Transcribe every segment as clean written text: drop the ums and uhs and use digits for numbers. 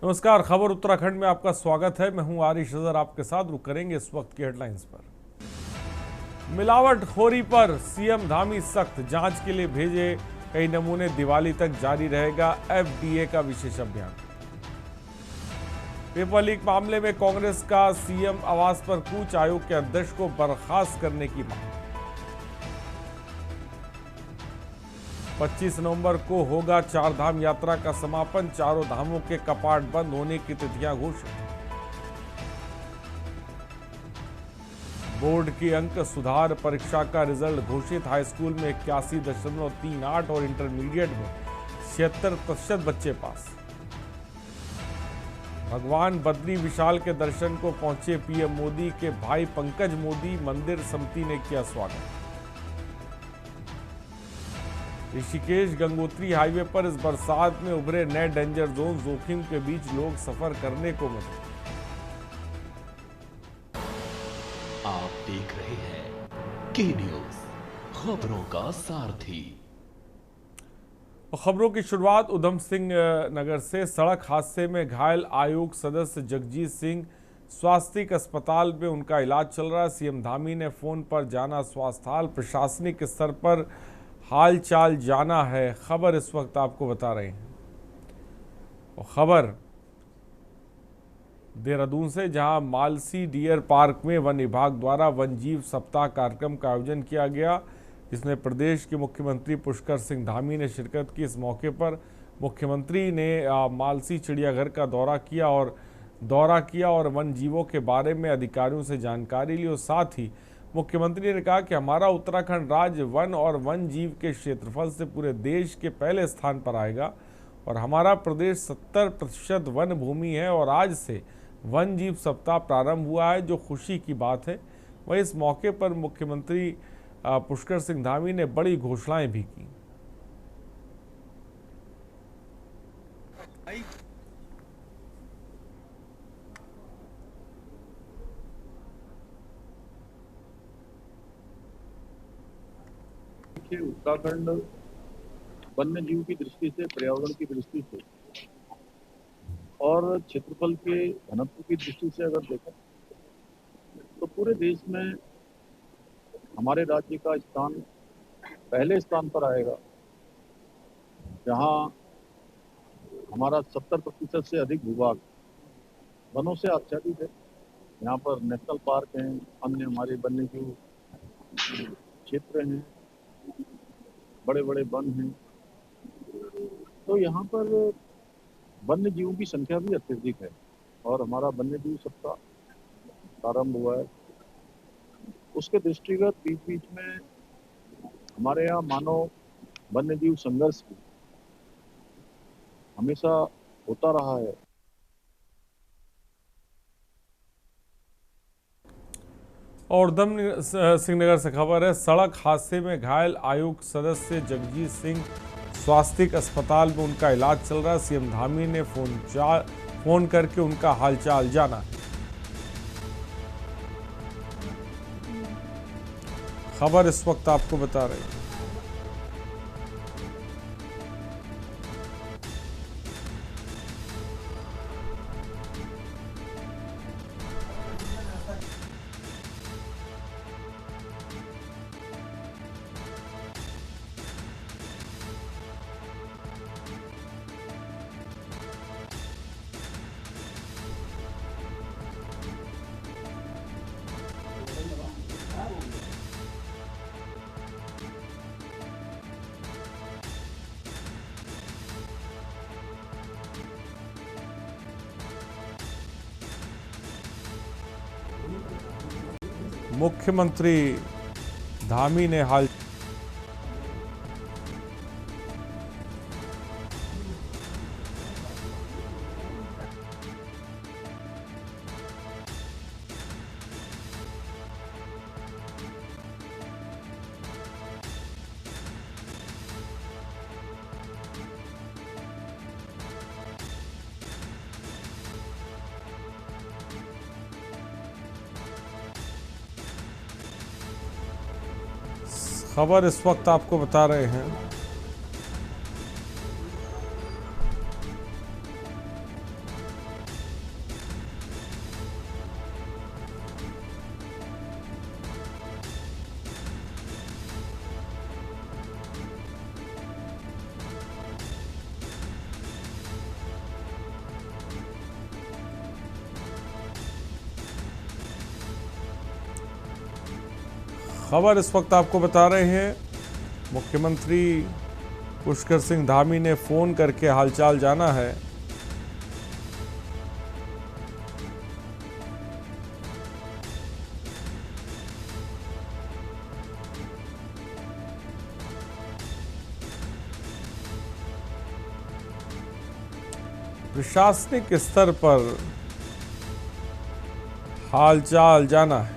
नमस्कार। खबर उत्तराखंड में आपका स्वागत है। मैं हूं आरिश अजहर, आपके साथ रुक करेंगे इस वक्त की हेडलाइंस पर। मिलावटखोरी पर सीएम धामी सख्त, जांच के लिए भेजे कई नमूने, दिवाली तक जारी रहेगा एफडीए का विशेष अभियान। पेपर लीक मामले में कांग्रेस का सीएम आवास पर कूच, आयोग के अध्यक्ष को बर्खास्त करने की मांग। 25 नवंबर को होगा चार धाम यात्रा का समापन, चारों धामों के कपाट बंद होने की तिथियां घोषित। बोर्ड की अंक सुधार परीक्षा का रिजल्ट घोषित, हाई स्कूल में 81.38 और इंटरमीडिएट में 76% बच्चे पास। भगवान बद्री विशाल के दर्शन को पहुंचे पीएम मोदी के भाई पंकज मोदी, मंदिर समिति ने किया स्वागत। ऋषिकेश गंगोत्री हाईवे पर इस बरसात में उभरे नए डेंजर जोन, जोखिम के बीच लोग सफर करने को मजबूर। आप देख रहे हैं के न्यूज, खबरों का सारथी। खबरों की शुरुआत उधम सिंह नगर से। सड़क हादसे में घायल आयोग सदस्य जगजीत सिंह, स्वास्थ्य अस्पताल में उनका इलाज चल रहा है। सीएम धामी ने फोन पर जाना स्वास्थ्य हाल, प्रशासनिक स्तर पर हाल चाल जाना है। खबर इस वक्त आपको बता रहे हैं। और खबर देहरादून से, जहां मालसी डियर पार्क में वन विभाग द्वारा वन जीव सप्ताह कार्यक्रम का आयोजन किया गया, जिसमें प्रदेश के मुख्यमंत्री पुष्कर सिंह धामी ने शिरकत की। इस मौके पर मुख्यमंत्री ने मालसी चिड़ियाघर का दौरा किया और वन जीवों के बारे में अधिकारियों से जानकारी ली। और साथ ही मुख्यमंत्री ने कहा कि हमारा उत्तराखंड राज्य वन और वन जीव के क्षेत्रफल से पूरे देश के पहले स्थान पर आएगा और हमारा प्रदेश 70% वन भूमि है और आज से वन जीव सप्ताह प्रारंभ हुआ है, जो खुशी की बात है। वहीं इस मौके पर मुख्यमंत्री पुष्कर सिंह धामी ने बड़ी घोषणाएं भी की। उत्तराखंड वन्य जीव की दृष्टि से, पर्यावरण की दृष्टि से और क्षेत्रफल के घनत्व की दृष्टि से अगर देखें तो पूरे देश में हमारे राज्य का स्थान पहले स्थान पर आएगा, जहां हमारा 70% से अधिक भूभाग वनों से आच्छादित है। यहाँ पर नेशनल पार्क हैं, अन्य हमारे वन्य जीव क्षेत्र हैं, बड़े बड़े वन हैं। तो यहाँ पर वन्य जीवों की संख्या भी अत्यधिक है और हमारा वन्य जीव सप्ताह प्रारंभ हुआ है। उसके दृष्टिगत बीच बीच में हमारे यहाँ मानव वन्य जीव संघर्ष भी हमेशा होता रहा है। और उधम सिंह नगर से खबर है, सड़क हादसे में घायल आयोग सदस्य जगजीत सिंह, स्वास्थ्य अस्पताल में उनका इलाज चल रहा है। सीएम धामी ने फोन करके उनका हालचाल जाना। खबर इस वक्त आपको बता रहे हैं। मुख्यमंत्री धामी ने हाल खबर इस वक्त आपको बता रहे हैं। खबर इस वक्त आपको बता रहे हैं, मुख्यमंत्री पुष्कर सिंह धामी ने फोन करके हालचाल जाना है। प्रशासनिक स्तर पर हालचाल जाना है।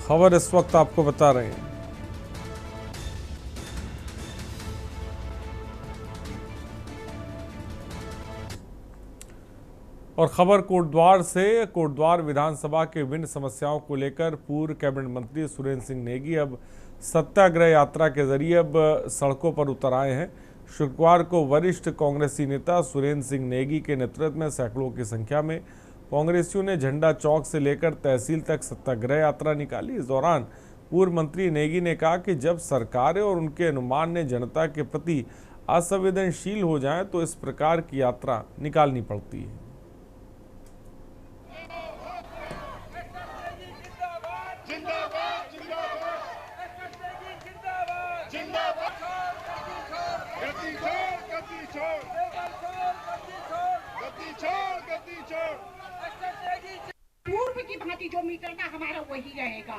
खबर इस वक्त आपको बता रहे हैं। और खबर कोटद्वार से। कोटद्वार विधानसभा के विभिन्न समस्याओं को लेकर पूर्व कैबिनेट मंत्री सुरेंद्र सिंह नेगी अब सत्याग्रह यात्रा के जरिए अब सड़कों पर उतर आए हैं। शुक्रवार को वरिष्ठ कांग्रेसी नेता सुरेंद्र सिंह नेगी के नेतृत्व में सैकड़ों की संख्या में कांग्रेसियों ने झंडा चौक से लेकर तहसील तक सत्याग्रह यात्रा निकाली। इस दौरान पूर्व मंत्री नेगी ने कहा कि जब सरकारें और उनके अनुमान ने जनता के प्रति असंवेदनशील हो जाएं तो इस प्रकार की यात्रा निकालनी पड़ती है। पूर्व की भांति जो मीटर का हमारा वही रहेगा।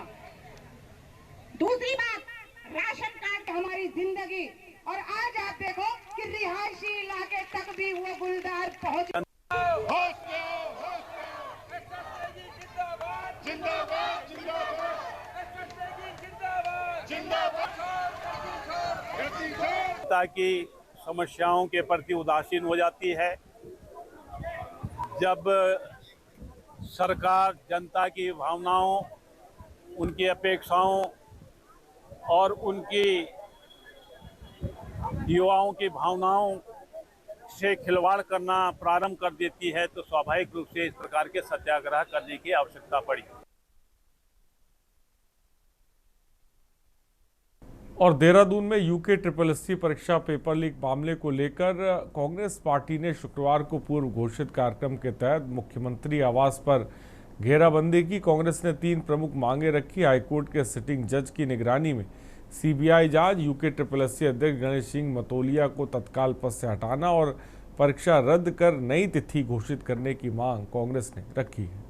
दूसरी बात, राशन कार्ड हमारी जिंदगी, और आज आप देखो कि रिहायशी इलाके तक भी वो गुलदार पहुंच। जनता की समस्याओं के प्रति उदासीन हो जाती है। जब सरकार जनता की भावनाओं, उनकी अपेक्षाओं और उनकी युवाओं की भावनाओं से खिलवाड़ करना प्रारंभ कर देती है तो स्वाभाविक रूप से इस प्रकार के सत्याग्रह करने की आवश्यकता पड़ी। और देहरादून में यूके SSC परीक्षा पेपर लीक मामले को लेकर कांग्रेस पार्टी ने शुक्रवार को पूर्व घोषित कार्यक्रम के तहत मुख्यमंत्री आवास पर घेराबंदी की। कांग्रेस ने 3 प्रमुख मांगे रखी। हाईकोर्ट के सिटिंग जज की निगरानी में CBI जांच, यूके SSC अध्यक्ष गणेश सिंह मतोलिया को तत्काल पद से हटाना और परीक्षा रद्द कर नई तिथि घोषित करने की मांग कांग्रेस ने रखी है।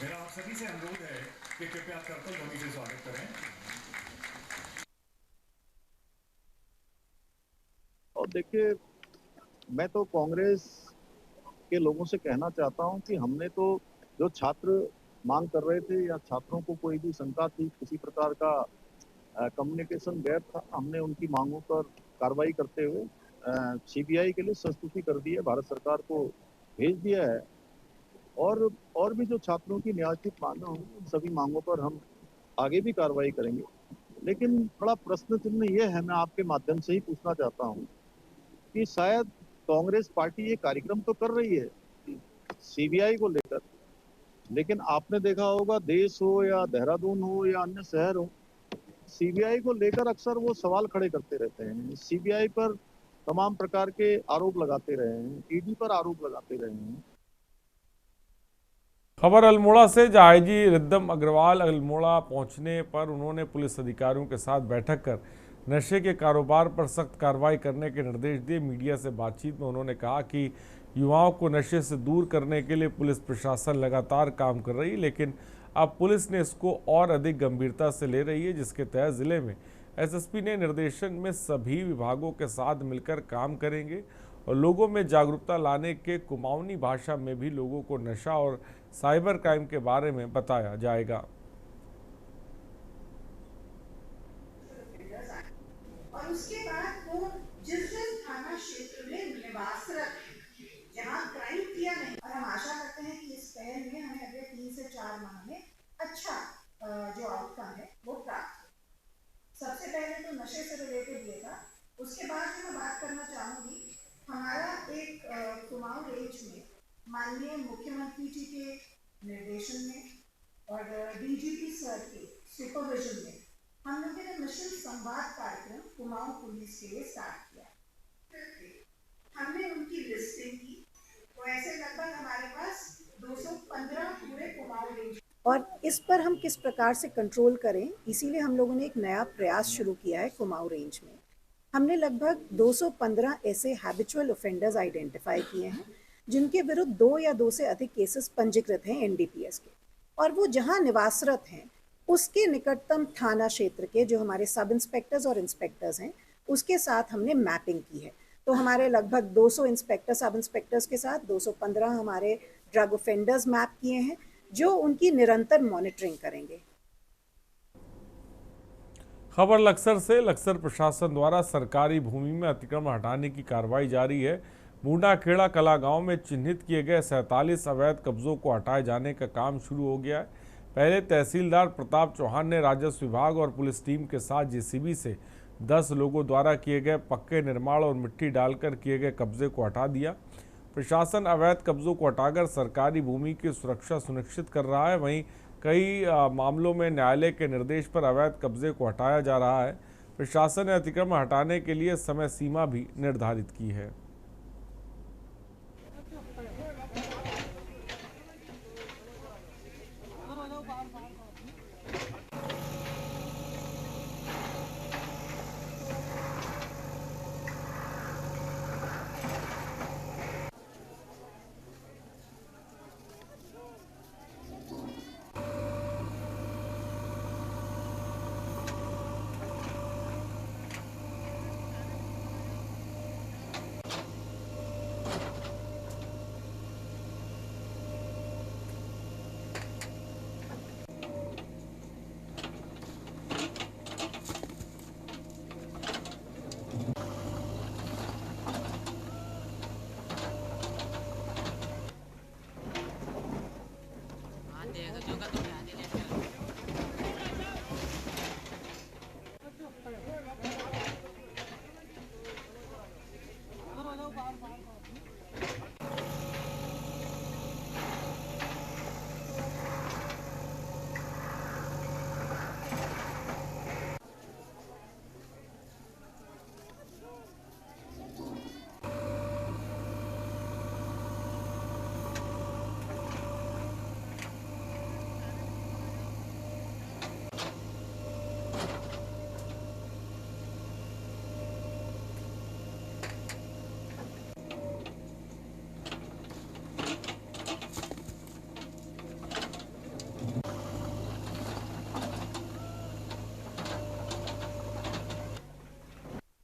मेरा आप सभी से अनुरोध है कि कृपया करतल ध्वनि से स्वागत करें। और देखिए, मैं तो कांग्रेस के लोगों से कहना चाहता हूं कि हमने तो जो छात्र मांग कर रहे थे या छात्रों को कोई भी शंका थी, किसी प्रकार का कम्युनिकेशन गैप था, हमने उनकी मांगों पर कार्रवाई करते हुए CBI के लिए संस्तुति कर दी है, भारत सरकार को भेज दिया है। और भी जो छात्रों की न्यायोचित मांगें होंगी, उन सभी मांगों पर हम आगे भी कार्रवाई करेंगे। लेकिन बड़ा प्रश्न चिन्ह ये है, मैं आपके माध्यम से ही पूछना चाहता हूँ कि शायद कांग्रेस पार्टी ये कार्यक्रम तो कर रही है CBI को लेकर, लेकिन आपने देखा होगा देश हो या देहरादून हो या अन्य शहर हो, CBI को लेकर अक्सर वो सवाल खड़े करते रहते हैं। CBI पर तमाम प्रकार के आरोप लगाते रहे हैं, ED पर आरोप लगाते रहे हैं। खबर अल्मोड़ा से। आईजी रिद्धम अग्रवाल अल्मोड़ा पहुंचने पर उन्होंने पुलिस अधिकारियों के साथ बैठक कर नशे के कारोबार पर सख्त कार्रवाई करने के निर्देश दिए। मीडिया से बातचीत में उन्होंने कहा कि युवाओं को नशे से दूर करने के लिए पुलिस प्रशासन लगातार काम कर रही है, लेकिन अब पुलिस ने इसको और अधिक गंभीरता से ले रही है, जिसके तहत जिले में SSP ने निर्देशन में सभी विभागों के साथ मिलकर काम करेंगे और लोगों में जागरूकता लाने के कुमाऊनी भाषा में भी लोगों को नशा और साइबर क्राइम के बारे में बताया जाएगा। और उसके बाद वो जिस थाना क्षेत्र में निवासरत जहाँ क्राइम किया नहीं, और हम आशा करते हैं कि इस पहल में हमें अगले 3 से 4 माह हमारा एक कुमाऊं रेंज में माननीय मुख्यमंत्री जी के निर्देशन में और डीजीपी सर के सुपरविजन में हम लोगों ने मिशन संवाद कार्यक्रम कुमाऊं पुलिस के लिए स्टार्ट किया। हमने उनकी लिस्टिंग की, तो ऐसे लगभग हमारे पास 215 पूरे कुमाऊं रेंज, और इस पर हम किस प्रकार से कंट्रोल करें, इसीलिए हम लोगों ने एक नया प्रयास शुरू किया है। कुमाऊं रेंज में हमने लगभग 215 ऐसे हैबिचुअल ऑफेंडर्स आइडेंटिफाई किए हैं जिनके विरुद्ध 2 या 2 से अधिक केसेस पंजीकृत हैं एनडीपीएस के, और वो जहां निवासरत हैं उसके निकटतम थाना क्षेत्र के जो हमारे सब इंस्पेक्टर्स और इंस्पेक्टर्स हैं उसके साथ हमने मैपिंग की है। तो हमारे लगभग 200 इंस्पेक्टर सब इंस्पेक्टर्स के साथ 215 हमारे ड्रग ऑफेंडर्स मैप किए हैं जो उनकी निरंतर मॉनिटरिंग करेंगे। खबर लक्सर से। लक्सर प्रशासन द्वारा सरकारी भूमि में अतिक्रमण हटाने की कार्रवाई जारी है। मुंडाखेड़ा कला गांव में चिन्हित किए गए 47 अवैध कब्जों को हटाए जाने का काम शुरू हो गया है। पहले तहसीलदार प्रताप चौहान ने राजस्व विभाग और पुलिस टीम के साथ जेसीबी से 10 लोगों द्वारा किए गए पक्के निर्माण और मिट्टी डालकर किए गए कब्जे को हटा दिया। प्रशासन अवैध कब्जों को हटाकर सरकारी भूमि की सुरक्षा सुनिश्चित कर रहा है। वहीं कई मामलों में न्यायालय के निर्देश पर अवैध कब्जे को हटाया जा रहा है। प्रशासन ने अतिक्रमण हटाने के लिए समय सीमा भी निर्धारित की है।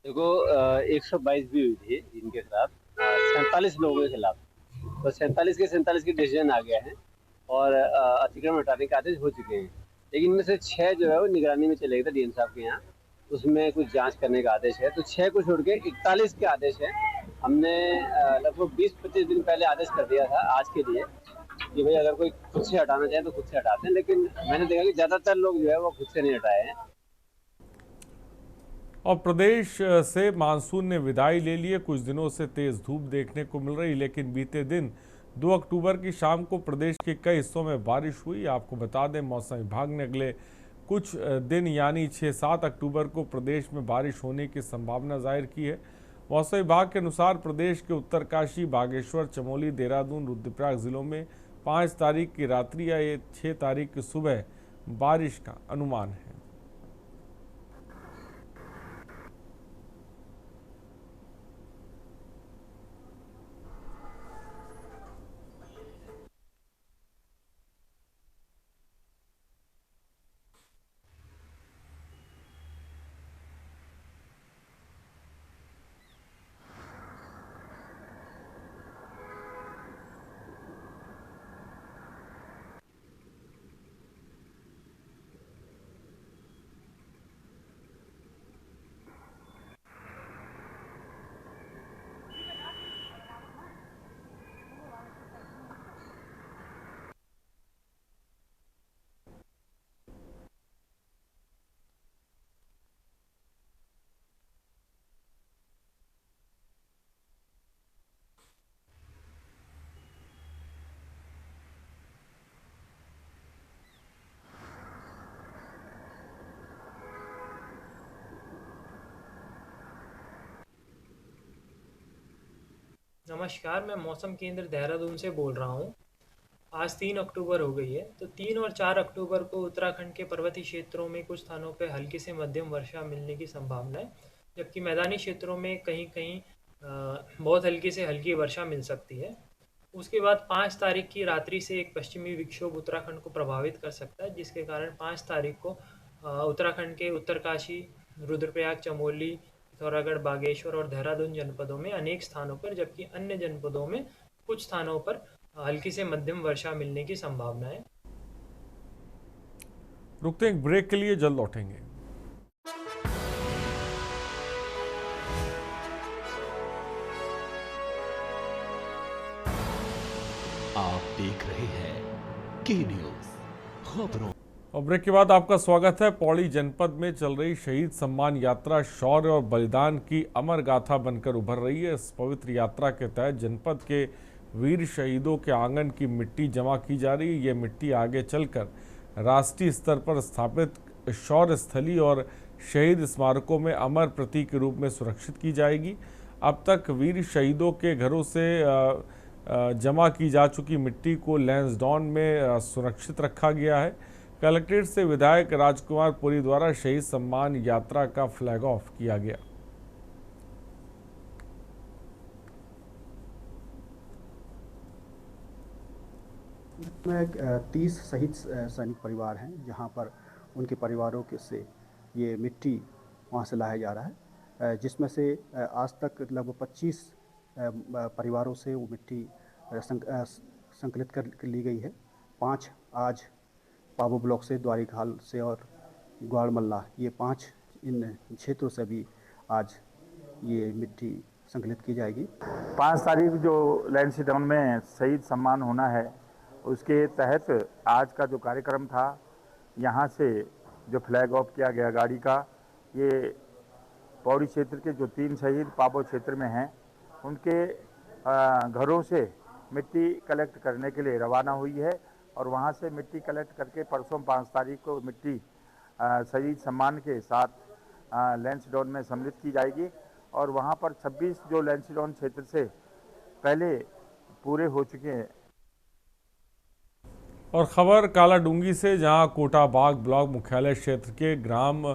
देखो 122 भी हुई थी इनके खिलाफ, 47 लोगों के खिलाफ। तो 47 के डिसीजन आ गया है और अतिक्रमण हटाने के आदेश हो चुके हैं। लेकिन इनमें से 6 जो है वो निगरानी में चले गए थे डीएम साहब के यहाँ, उसमें कुछ जांच करने का आदेश है। तो 6 को छोड़ के 41 के आदेश है। हमने लगभग 20-25 दिन पहले आदेश कर दिया था आज के लिए कि भाई अगर कोई खुद से हटाना चाहे तो खुद से हटाते हैं, लेकिन मैंने देखा कि ज़्यादातर लोग जो है वो खुद से नहीं हटाए हैं। और प्रदेश से मानसून ने विदाई ले लिए। कुछ दिनों से तेज धूप देखने को मिल रही, लेकिन बीते दिन 2 अक्टूबर की शाम को प्रदेश के कई हिस्सों में बारिश हुई। आपको बता दें, मौसम विभाग ने अगले कुछ दिन यानी 6-7 अक्टूबर को प्रदेश में बारिश होने की संभावना जाहिर की है। मौसम विभाग के अनुसार प्रदेश के उत्तरकाशी, बागेश्वर, चमोली, देहरादून, रुद्रप्रयाग जिलों में 5 तारीख की रात्रि या 6 तारीख की सुबह बारिश का अनुमान है। नमस्कार, मैं मौसम केंद्र देहरादून से बोल रहा हूँ। आज 3 अक्टूबर हो गई है, तो 3 और 4 अक्टूबर को उत्तराखंड के पर्वतीय क्षेत्रों में कुछ स्थानों पर हल्की से मध्यम वर्षा मिलने की संभावना है, जबकि मैदानी क्षेत्रों में कहीं-कहीं बहुत हल्की से हल्की वर्षा मिल सकती है। उसके बाद 5 तारीख की रात्रि से एक पश्चिमी विक्षोभ उत्तराखंड को प्रभावित कर सकता है, जिसके कारण 5 तारीख को उत्तराखंड के उत्तरकाशी, रुद्रप्रयाग, चमोली, पिथौरागढ़, बागेश्वर और देहरादून जनपदों में अनेक स्थानों पर, जबकि अन्य जनपदों में कुछ स्थानों पर हल्की से मध्यम वर्षा मिलने की संभावना है। रुकते हैं एक ब्रेक के लिए, जल्द लौटेंगे। आप देख रहे हैं के न्यूज खबरों। और ब्रेक के बाद आपका स्वागत है। पौड़ी जनपद में चल रही शहीद सम्मान यात्रा शौर्य और बलिदान की अमर गाथा बनकर उभर रही है। इस पवित्र यात्रा के तहत जनपद के वीर शहीदों के आंगन की मिट्टी जमा की जा रही है। ये मिट्टी आगे चलकर राष्ट्रीय स्तर पर स्थापित शौर्य स्थली और शहीद स्मारकों में अमर प्रतीक के रूप में सुरक्षित की जाएगी। अब तक वीर शहीदों के घरों से जमा की जा चुकी मिट्टी को लैंसडाउन में सुरक्षित रखा गया है। कलेक्ट्रेट से विधायक राजकुमार पुरी द्वारा शहीद सम्मान यात्रा का फ्लैग ऑफ किया गया। में 30 शहीद सैनिक परिवार हैं, जहां पर उनके परिवारों के से ये मिट्टी वहां से लाया जा रहा है, जिसमें से आज तक लगभग 25 परिवारों से वो मिट्टी संकलित कर ली गई है। 5 आज पाबो ब्लॉक से, द्वारिकाल से और ग्वाड़मल्ला, ये 5 इन क्षेत्रों से भी आज ये मिट्टी संकलित की जाएगी। 5 तारीख जो लैंसडाउन में शहीद सम्मान होना है, उसके तहत आज का जो कार्यक्रम था, यहाँ से जो फ्लैग ऑफ किया गया गाड़ी का, ये पौड़ी क्षेत्र के जो 3 शहीद पाबो क्षेत्र में हैं, उनके घरों से मिट्टी कलेक्ट करने के लिए रवाना हुई है और वहाँ से मिट्टी कलेक्ट करके परसों 5 तारीख को मिट्टी शहीद सम्मान के साथ लैंसडाउन में सम्मिलित की जाएगी और वहाँ पर 26 जो लैंसडाउन क्षेत्र से पहले पूरे हो चुके हैं। और खबर कालाडूंगी से, जहां कोटाबाग ब्लॉक मुख्यालय क्षेत्र के ग्राम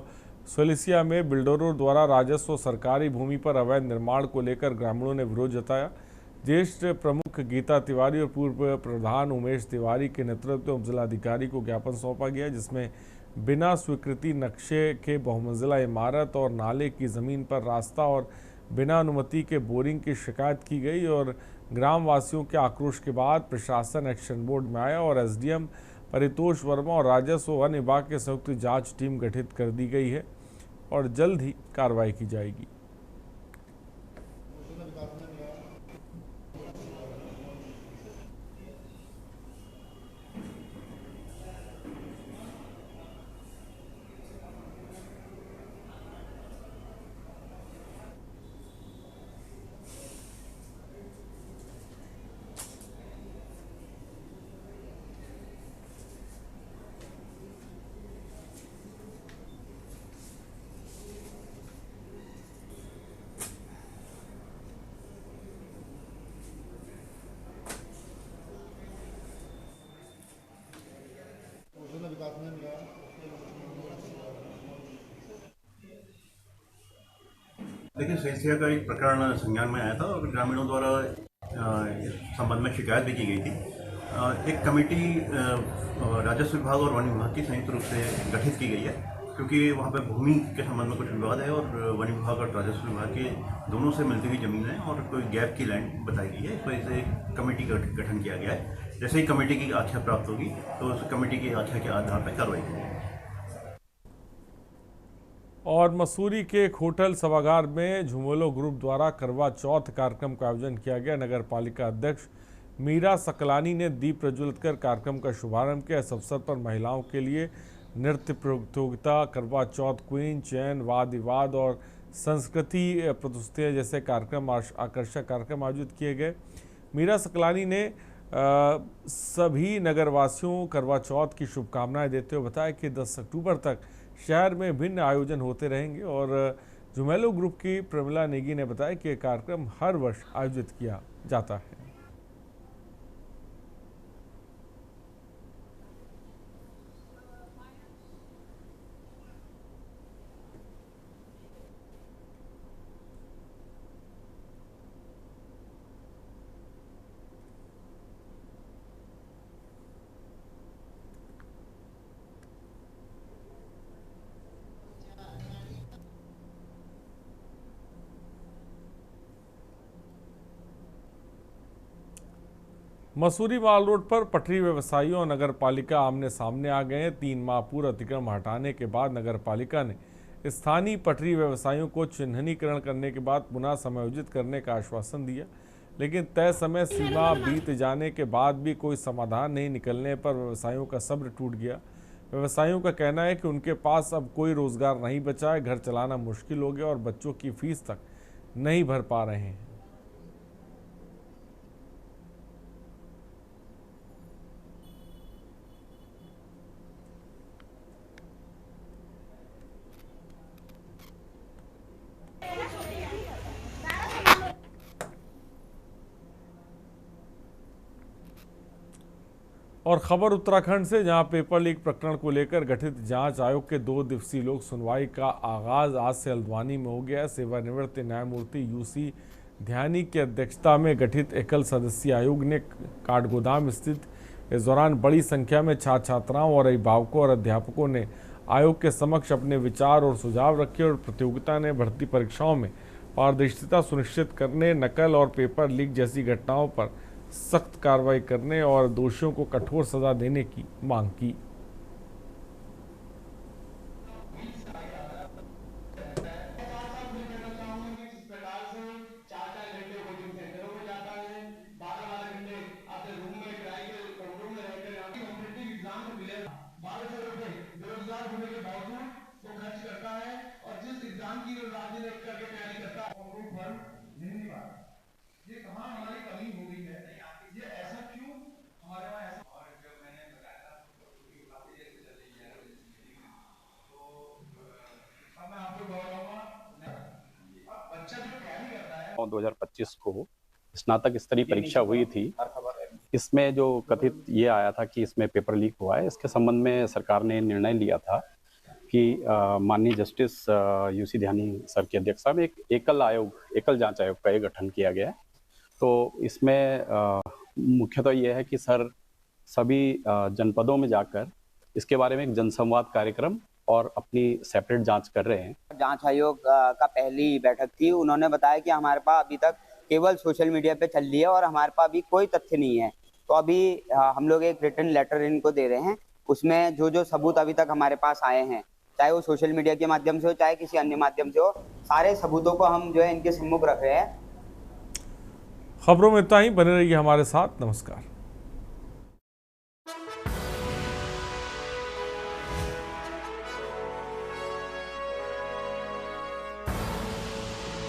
सोलिसिया में बिल्डरों द्वारा राजस्व सरकारी भूमि पर अवैध निर्माण को लेकर ग्रामीणों ने विरोध जताया। ज्येष्ठ प्रमुख गीता तिवारी और पूर्व प्रधान उमेश तिवारी के नेतृत्व में जिलाधिकारी को ज्ञापन सौंपा गया, जिसमें बिना स्वीकृति नक्शे के बहुमंजिला इमारत और नाले की ज़मीन पर रास्ता और बिना अनुमति के बोरिंग की शिकायत की गई। और ग्राम वासियों के आक्रोश के बाद प्रशासन एक्शन बोर्ड में आया और एसडीएम परितोष वर्मा और राजस्व वन विभाग के संयुक्त जांच टीम गठित कर दी गई है और जल्द ही कार्रवाई की जाएगी। देखिए, सिलसिला का एक प्रकरण संज्ञान में आया था और ग्रामीणों द्वारा इस संबंध में शिकायत भी की गई थी। एक कमेटी राजस्व विभाग और वन विभाग की संयुक्त रूप से गठित की गई है, क्योंकि वहाँ पे भूमि के संबंध में कुछ विवाद है और वन विभाग और राजस्व विभाग के दोनों से मिलती हुई जमीन है और कोई गैप की लैंड बताई गई है। इस वजह से कमेटी का गठन किया गया है। जैसे ही कमेटी की आख्या प्राप्त होगी तो उस कमेटी की आख्या के आधार पर कार्रवाई की जाएगी। और मसूरी के एक होटल सभागार में झुमोलो ग्रुप द्वारा करवा चौथ कार्यक्रम का आयोजन किया गया। नगर पालिका अध्यक्ष मीरा सकलानी ने दीप प्रज्वलित कर कार्यक्रम का शुभारंभ किया। इस अवसर पर महिलाओं के लिए नृत्य प्रतियोगिता, करवा चौथ क्वीन, चयन, वाद विवाद और संस्कृति प्रस्तुतियाँ जैसे कार्यक्रम आकर्षक कार्यक्रम आयोजित किए गए। मीरा सकलानी ने सभी नगरवासियों करवा चौथ की शुभकामनाएं देते हुए बताया कि 10 अक्टूबर तक शहर में भिन्न आयोजन होते रहेंगे और जुमेलो ग्रुप की प्रमिला नेगी ने बताया कि यह कार्यक्रम हर वर्ष आयोजित किया जाता है। मसूरी माल रोड पर पटरी व्यवसायियों और नगर पालिका आमने सामने आ गए हैं। 3 माह पूर्व अतिक्रमण हटाने के बाद नगर पालिका ने स्थानीय पटरी व्यवसायियों को चिन्हनीकरण करने के बाद पुनः समायोजित करने का आश्वासन दिया, लेकिन तय समय सीमा बीत जाने के बाद भी कोई समाधान नहीं निकलने पर व्यवसायियों का सब्र टूट गया। व्यवसायियों का कहना है कि उनके पास अब कोई रोजगार नहीं बचा है, घर चलाना मुश्किल हो गया और बच्चों की फीस तक नहीं भर पा रहे हैं। और खबर उत्तराखंड से, जहां पेपर लीक प्रकरण को लेकर गठित जांच आयोग के 2 दिवसीय लोक सुनवाई का आगाज आज से हल्द्वानी में हो गया। सेवानिवृत्त न्यायमूर्ति यूसी ध्यानी की अध्यक्षता में गठित एकल सदस्यीय आयोग ने काठगोदाम स्थित इस दौरान बड़ी संख्या में छात्र छात्राओं और अभिभावकों और अध्यापकों ने आयोग के समक्ष अपने विचार और सुझाव रखे और प्रतियोगिता ने भर्ती परीक्षाओं में पारदर्शिता सुनिश्चित करने, नकल और पेपर लीक जैसी घटनाओं पर सख्त कार्रवाई करने और दोषियों को कठोर सजा देने की मांग की। और 2025 को स्नातक स्तरीय परीक्षा हुई थी। इसमें जो कथित ये आया था कि इसमें पेपर लीक हुआ है, इसके संबंध में सरकार ने निर्णय लिया था कि माननीय जस्टिस यूसी ध्यानी सर की अध्यक्षता में एक एकल जांच आयोग का गठन किया गया है। तो इसमें मुख्यतः ये है कि सर सभी जनपदों में जाकर इसके बारे में एक जनसंवाद कार्यक्रम और अपनी सेपरेट जांच कर रहे हैं। जांच आयोग का पहली बैठक थी, उन्होंने बताया कि हमारे पास अभी तक केवल सोशल मीडिया पे चल रही है और हमारे पास अभी कोई तथ्य नहीं है। तो अभी हम लोग एक रिटन लेटर इनको दे रहे हैं, उसमें जो सबूत अभी तक हमारे पास आए हैं, चाहे वो सोशल मीडिया के माध्यम से हो चाहे किसी अन्य माध्यम से हो, सारे सबूतों को हम जो है इनके सम्मुख रख रहे हैं। खबरों में इतना ही, बने रहिए हमारे साथ। नमस्कार।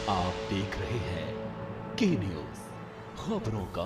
आप देख रहे हैं के न्यूज़, खबरों का